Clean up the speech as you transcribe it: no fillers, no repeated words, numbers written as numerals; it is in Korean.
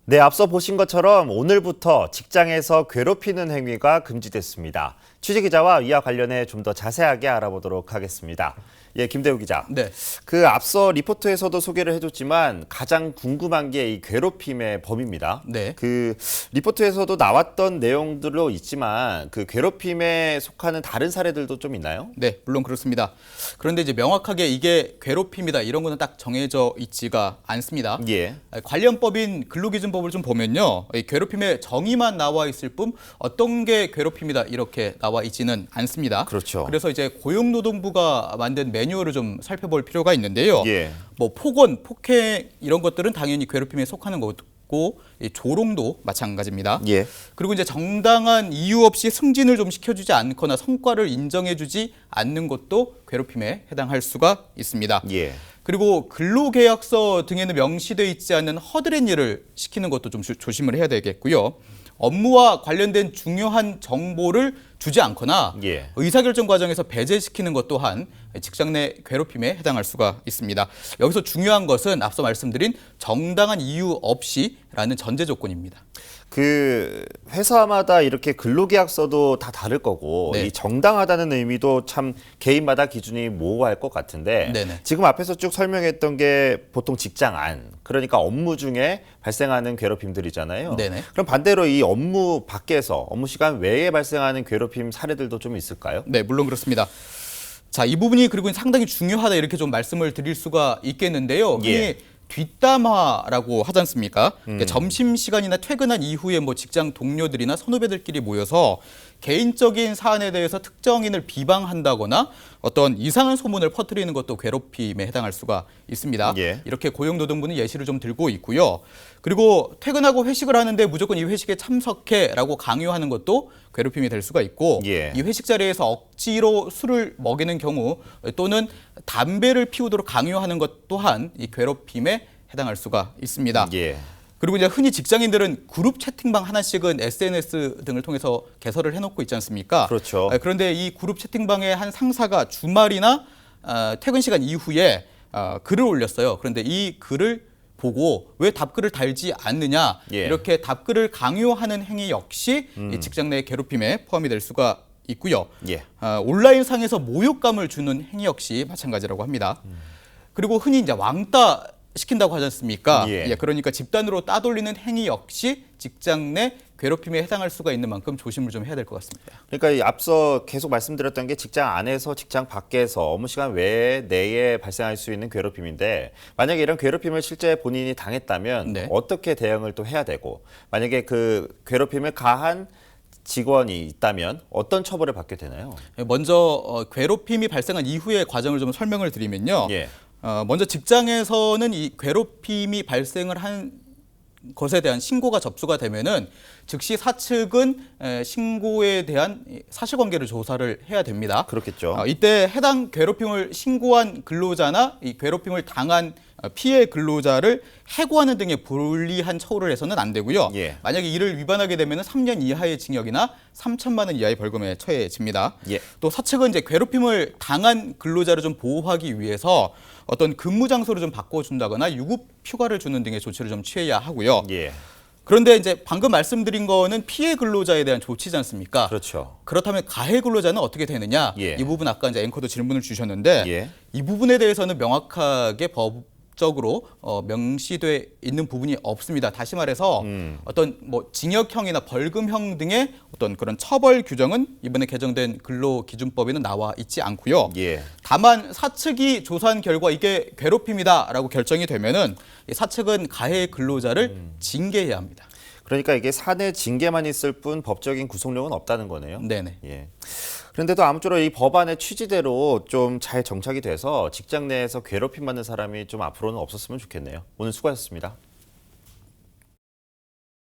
네, 앞서 보신 것처럼 오늘부터 직장에서 괴롭히는 행위가 금지됐습니다. 취재기자와 이와 관련해 좀 더 자세하게 알아보도록 하겠습니다. 예, 김대우 기자. 네. 그 앞서 리포트에서도 소개를 해줬지만 가장 궁금한 게 이 괴롭힘의 범위입니다. 네. 그 리포트에서도 나왔던 내용들로 있지만 그 괴롭힘에 속하는 다른 사례들도 좀 있나요? 네, 물론 그렇습니다. 그런데 이제 명확하게 이게 괴롭힘이다 이런 거는 딱 정해져 있지가 않습니다. 예. 관련 법인 근로기준법을 좀 보면요, 이 괴롭힘의 정의만 나와 있을 뿐 어떤 게 괴롭힘이다 이렇게 나와 있지는 않습니다. 그렇죠. 그래서 이제 고용노동부가 만든 매뉴얼을 좀 살펴볼 필요가 있는데요. 예. 뭐 폭언, 폭행 이런 것들은 당연히 괴롭힘에 속하는 거고 이 조롱도 마찬가지입니다. 예. 그리고 이제 정당한 이유 없이 승진을 좀 시켜주지 않거나 성과를 인정해주지 않는 것도 괴롭힘에 해당할 수가 있습니다. 예. 그리고 근로계약서 등에는 명시되어 있지 않는 허드렛 일을 시키는 것도 좀 조심을 해야 되겠고요. 업무와 관련된 중요한 정보를 주지 않거나 예. 의사결정 과정에서 배제시키는 것 또한 직장 내 괴롭힘에 해당할 수가 있습니다. 여기서 중요한 것은 앞서 말씀드린 정당한 이유 없이라는 전제 조건입니다. 그 회사마다 이렇게 근로계약서도 다 다를 거고 네. 이 정당하다는 의미도 참 개인마다 기준이 모호할 것 같은데 네네. 지금 앞에서 쭉 설명했던 게 보통 직장 안 그러니까 업무 중에 발생하는 괴롭힘들이잖아요. 네네. 그럼 반대로 이 업무 밖에서 업무 시간 외에 발생하는 괴롭힘 사례들도 좀 있을까요? 네, 물론 그렇습니다. 자, 이 부분이 그리고 상당히 중요하다 이렇게 좀 말씀을 드릴 수가 있겠는데요. 흔히 예. 뒷담화라고 하지 않습니까? 그러니까 점심시간이나 퇴근한 이후에 뭐 직장 동료들이나 선후배들끼리 모여서 개인적인 사안에 대해서 특정인을 비방한다거나 어떤 이상한 소문을 퍼뜨리는 것도 괴롭힘에 해당할 수가 있습니다. 예. 이렇게 고용노동부는 예시를 좀 들고 있고요. 그리고 퇴근하고 회식을 하는데 무조건 이 회식에 참석해라고 강요하는 것도 괴롭힘이 될 수가 있고 예. 이 회식 자리에서 억지로 술을 먹이는 경우 또는 담배를 피우도록 강요하는 것 또한 이 괴롭힘에 해당할 수가 있습니다. 예. 그리고 이제 흔히 직장인들은 그룹 채팅방 하나씩은 SNS 등을 통해서 개설을 해놓고 있지 않습니까? 그렇죠. 그런데 이 그룹 채팅방의 한 상사가 주말이나 퇴근 시간 이후에 글을 올렸어요. 그런데 이 글을 보고 왜 답글을 달지 않느냐 예. 이렇게 답글을 강요하는 행위 역시 이 직장 내 괴롭힘에 포함이 될 수가 있고요. 예. 온라인상에서 모욕감을 주는 행위 역시 마찬가지라고 합니다. 그리고 흔히 이제 왕따 시킨다고 하지 않습니까? 예. 그러니까 집단으로 따돌리는 행위 역시 직장 내 괴롭힘에 해당할 수가 있는 만큼 조심을 좀 해야 될 것 같습니다. 그러니까 이 앞서 계속 말씀드렸던 게 직장 안에서 직장 밖에서 업무 시간 외에 내에 발생할 수 있는 괴롭힘인데 만약에 이런 괴롭힘을 실제 본인이 당했다면 네. 어떻게 대응을 또 해야 되고 만약에 그 괴롭힘을 가한 직원이 있다면 어떤 처벌을 받게 되나요? 먼저 괴롭힘이 발생한 이후의 과정을 좀 설명을 드리면요. 예. 먼저 직장에서는 이 괴롭힘이 발생을 한 것에 대한 신고가 접수가 되면은 즉시 사측은 신고에 대한 사실관계를 조사를 해야 됩니다. 그렇겠죠. 이때 해당 괴롭힘을 신고한 근로자나 이 괴롭힘을 당한 피해 근로자를 해고하는 등의 불리한 처우를 해서는 안 되고요. 예. 만약에 이를 위반하게 되면 3년 이하의 징역이나 3천만 원 이하의 벌금에 처해집니다. 예. 또 사측은 이제 괴롭힘을 당한 근로자를 좀 보호하기 위해서 어떤 근무 장소를 좀 바꿔준다거나 유급 휴가를 주는 등의 조치를 좀 취해야 하고요. 예. 그런데 이제 방금 말씀드린 거는 피해 근로자에 대한 조치지 않습니까? 그렇죠. 그렇다면 가해 근로자는 어떻게 되느냐? 예. 이 부분 아까 이제 앵커도 질문을 주셨는데 예. 이 부분에 대해서는 명확하게 법적으로 명시돼 있는 부분이 없습니다. 다시 말해서 어떤 뭐 징역형이나 벌금형 등의 어떤 그런 처벌 규정은 이번에 개정된 근로기준법에는 나와 있지 않고요. 예. 다만 사측이 조사한 결과 이게 괴롭힘이다라고 결정이 되면은 이 사측은 가해 근로자를 징계해야 합니다. 그러니까 이게 사내 징계만 있을 뿐 법적인 구속력은 없다는 거네요. 네네. 예. 그런데도 아무쪼록 이 법안의 취지대로 좀 잘 정착이 돼서 직장 내에서 괴롭힘 받는 사람이 좀 앞으로는 없었으면 좋겠네요. 오늘 수고하셨습니다.